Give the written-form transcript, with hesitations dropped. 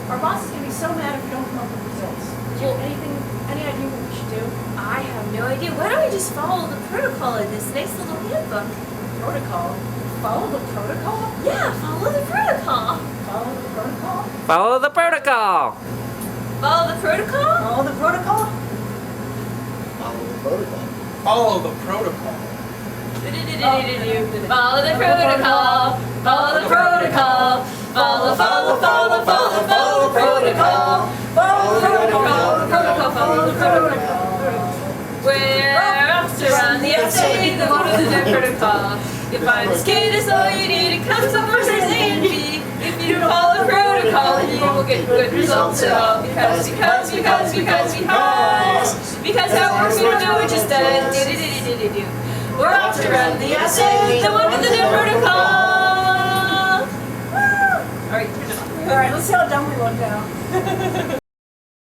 Our boss is going to be so mad if we don't come up with results. Do you have any idea what we should do? I have no idea. Why don't we just follow the protocol in this nice little handbook? Protocol? Follow the protocol? Yeah, follow the protocol. Follow the protocol? Follow the protocol. Follow the protocol? Follow the protocol? Follow the protocol. Follow the protocol. Follow the protocol. Follow the protocol. Follow the protocol. Follow the protocol. We're off to run the assay, the one with the protocol. You find this kid is all you need. It comes up first as A and B. If you follow the protocol, you will get good results at all. Because how it works, we don't know, it just does. We're off to run the assay, the one with the new protocol. Woo! All right, turn it on. All right, let's see how dumb we look now.